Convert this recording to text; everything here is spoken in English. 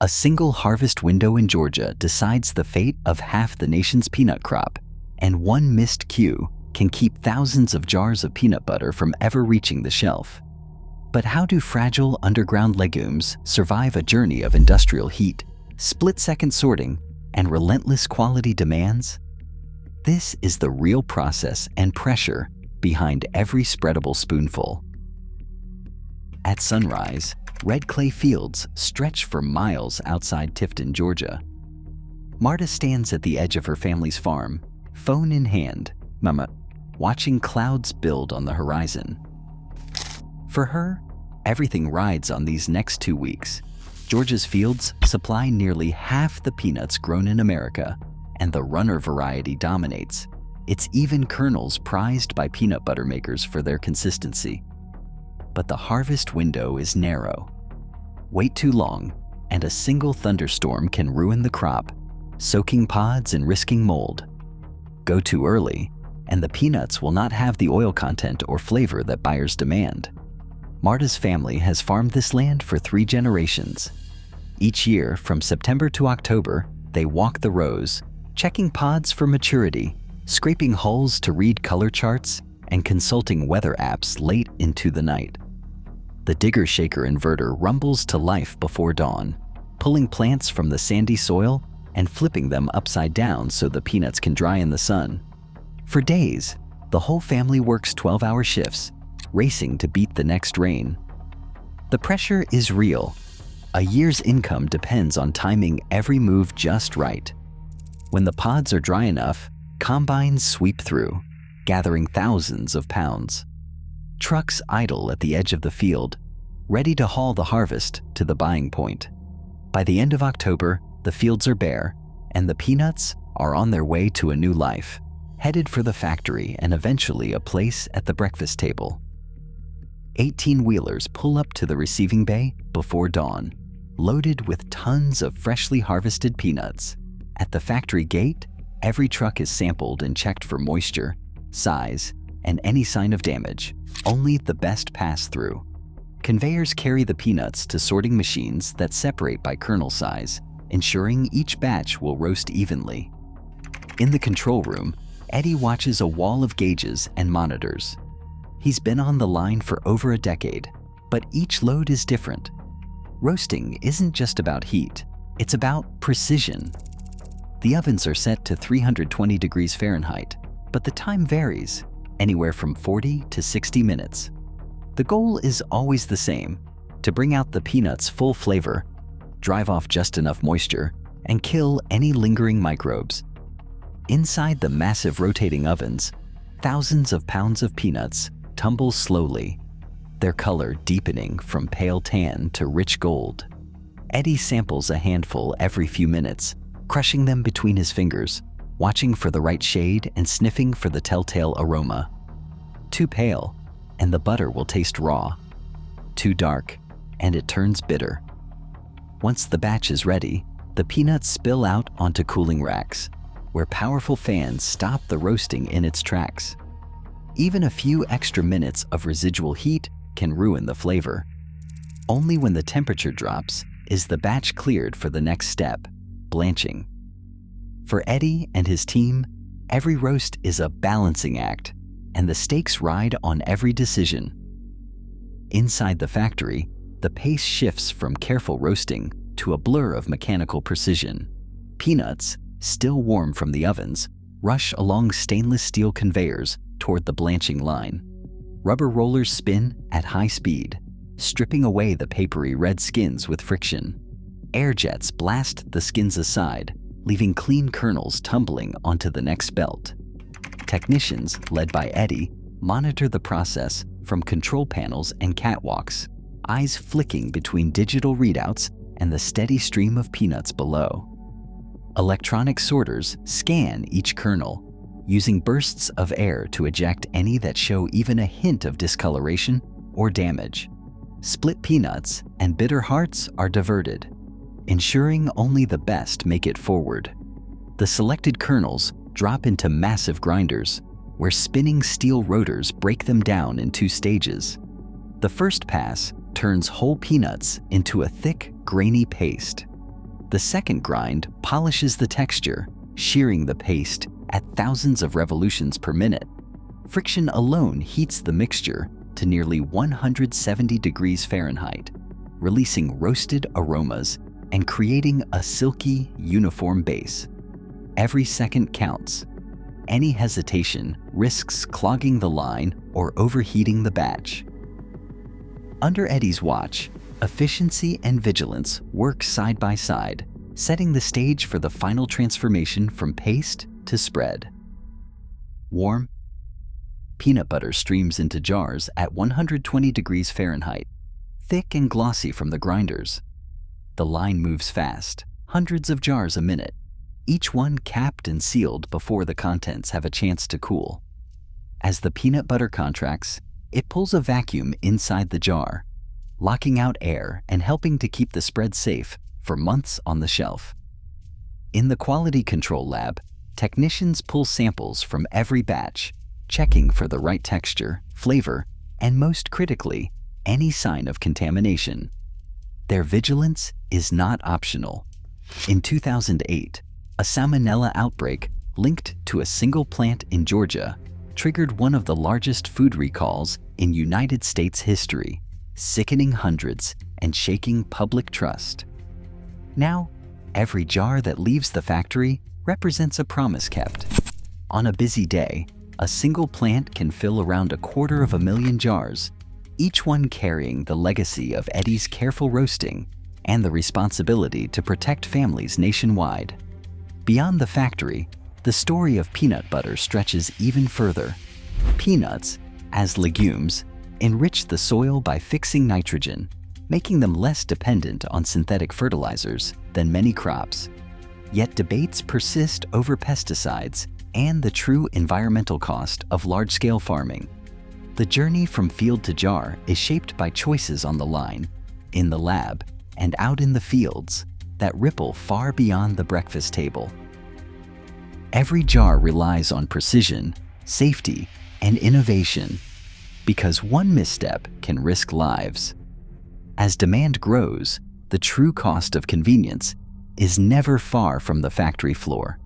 A single harvest window in Georgia decides the fate of half the nation's peanut crop, and one missed cue can keep thousands of jars of peanut butter from ever reaching the shelf. But how do fragile underground legumes survive a journey of industrial heat, split-second sorting, and relentless quality demands? This is the real process and pressure behind every spreadable spoonful. At sunrise, red clay fields stretch for miles outside Tifton, Georgia. Marta stands at the edge of her family's farm, phone in hand, watching clouds build on the horizon. For her, everything rides on these next 2 weeks. Georgia's fields supply nearly half the peanuts grown in America, and the runner variety dominates. It's even kernels prized by peanut butter makers for their consistency. But the harvest window is narrow. Wait too long, and a single thunderstorm can ruin the crop, soaking pods and risking mold. Go too early, and the peanuts will not have the oil content or flavor that buyers demand. Marta's family has farmed this land for 3 generations. Each year, from September to October, they walk the rows, checking pods for maturity, scraping hulls to read color charts, and consulting weather apps late into the night. The digger shaker inverter rumbles to life before dawn, pulling plants from the sandy soil and flipping them upside down so the peanuts can dry in the sun. For days, the whole family works 12-hour shifts, racing to beat the next rain. The pressure is real. A year's income depends on timing every move just right. When the pods are dry enough, combines sweep through, gathering thousands of pounds. Trucks idle at the edge of the field, ready to haul the harvest to the buying point. By the end of October, the fields are bare, and the peanuts are on their way to a new life, headed for the factory and eventually a place at the breakfast table. 18-wheelers pull up to the receiving bay before dawn, loaded with tons of freshly harvested peanuts. At the factory gate, every truck is sampled and checked for moisture, size, and any sign of damage. Only the best pass through. Conveyors carry the peanuts to sorting machines that separate by kernel size, ensuring each batch will roast evenly. In the control room, Eddie watches a wall of gauges and monitors. He's been on the line for over a decade, but each load is different. Roasting isn't just about heat, it's about precision. The ovens are set to 320 degrees Fahrenheit, but the time varies, anywhere from 40 to 60 minutes. The goal is always the same, to bring out the peanuts' full flavor, drive off just enough moisture, and kill any lingering microbes. Inside the massive rotating ovens, thousands of pounds of peanuts tumble slowly, their color deepening from pale tan to rich gold. Eddie samples a handful every few minutes, crushing them between his fingers, watching for the right shade and sniffing for the telltale aroma. Too pale, and the butter will taste raw. Too dark, and it turns bitter. Once the batch is ready, the peanuts spill out onto cooling racks, where powerful fans stop the roasting in its tracks. Even a few extra minutes of residual heat can ruin the flavor. Only when the temperature drops is the batch cleared for the next step, blanching. For Eddie and his team, every roast is a balancing act, and the stakes ride on every decision. Inside the factory, the pace shifts from careful roasting to a blur of mechanical precision. Peanuts, still warm from the ovens, rush along stainless steel conveyors toward the blanching line. Rubber rollers spin at high speed, stripping away the papery red skins with friction. Air jets blast the skins aside, leaving clean kernels tumbling onto the next belt. Technicians, led by Eddie, monitor the process from control panels and catwalks, eyes flicking between digital readouts and the steady stream of peanuts below. Electronic sorters scan each kernel, using bursts of air to eject any that show even a hint of discoloration or damage. Split peanuts and bitter hearts are diverted, ensuring only the best make it forward. The selected kernels drop into massive grinders, where spinning steel rotors break them down in 2 stages. The first pass turns whole peanuts into a thick, grainy paste. The second grind polishes the texture, shearing the paste at thousands of revolutions per minute. Friction alone heats the mixture to nearly 170 degrees Fahrenheit, releasing roasted aromas and creating a silky, uniform base. Every second counts. Any hesitation risks clogging the line or overheating the batch. Under Eddie's watch, efficiency and vigilance work side by side, setting the stage for the final transformation from paste to spread. Warm, peanut butter streams into jars at 120 degrees Fahrenheit, thick and glossy from the grinders. The line moves fast, hundreds of jars a minute, each one capped and sealed before the contents have a chance to cool. As the peanut butter contracts, it pulls a vacuum inside the jar, locking out air and helping to keep the spread safe for months on the shelf. In the quality control lab, technicians pull samples from every batch, checking for the right texture, flavor, and most critically, any sign of contamination. Their vigilance is not optional. In 2008, a Salmonella outbreak linked to a single plant in Georgia triggered one of the largest food recalls in United States history, sickening hundreds and shaking public trust. Now, every jar that leaves the factory represents a promise kept. On a busy day, a single plant can fill around 250,000 jars, each one carrying the legacy of Eddie's careful roasting and the responsibility to protect families nationwide. Beyond the factory, the story of peanut butter stretches even further. Peanuts, as legumes, enrich the soil by fixing nitrogen, making them less dependent on synthetic fertilizers than many crops. Yet debates persist over pesticides and the true environmental cost of large-scale farming. The journey from field to jar is shaped by choices on the line, in the lab, and out in the fields that ripple far beyond the breakfast table. Every jar relies on precision, safety, and innovation, because one misstep can risk lives. As demand grows, the true cost of convenience is never far from the factory floor.